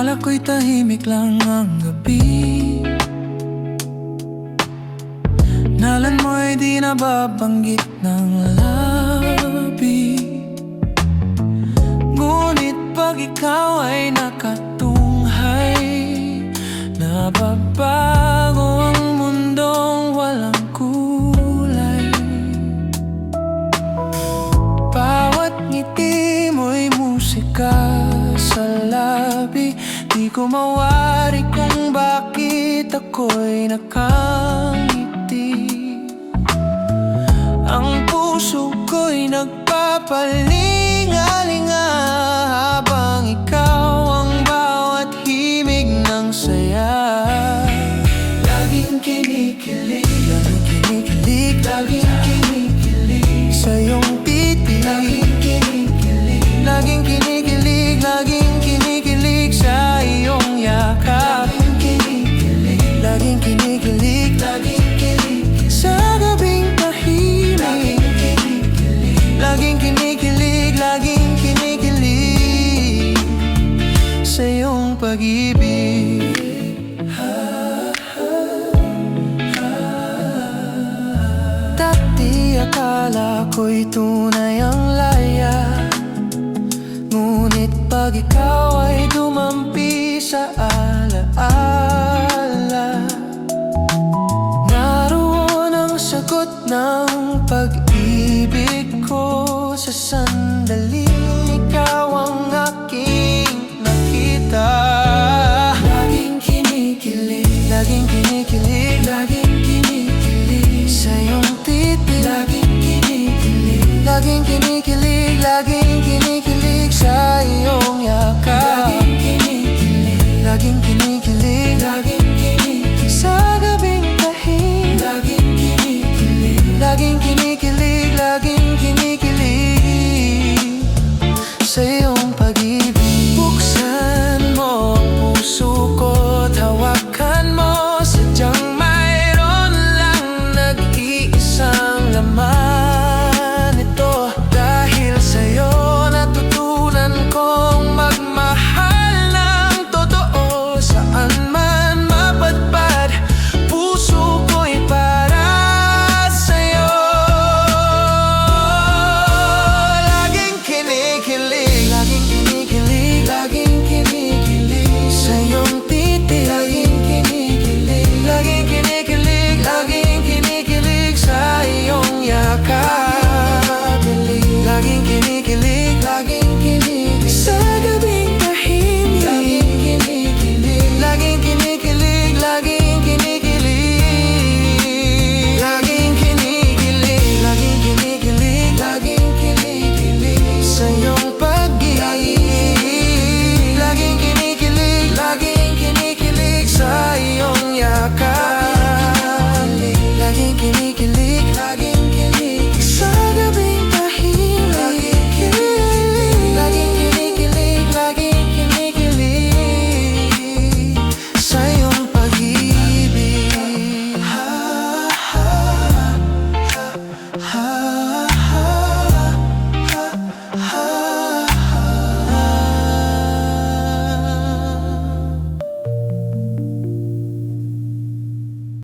Akala ko'y tahimik lang ang gabi. Nalan mo'y di nababanggit ng labi. Ngunit pag ikaw ay nakatunghay, nababago ang mundong walang kulay. Bawat ngiti mo'y musika sa labi. Di ko mawari kung bakit ako'y nakangiti. Ang puso ko'y nagpapalingalinga habang ikaw ang bawat himig ng saya. Laging kinikilig, laging kinikilig, laging kinikilig sa iyong titig. Laging kinikilig, laging kinikilig, laging kinikilig sa iyong yakap. Laging kinikilig, laging kinikilig, laging kinikilig sa gabing tahimik. Laging kinikilig, laging kinikilig sa iyong pag-ibig. Dati akala ko'y tunay ang laya, ngunit pag ikaw ay dumampi sa alaala, naroon ang sagot ng pag-ibig ko. Sa sandaling ikaw ang aking nakita. Laging kinikilig, laging kinikilig, laging kinikilig sa iyong titig. Laging kinikilig, laging kinikilig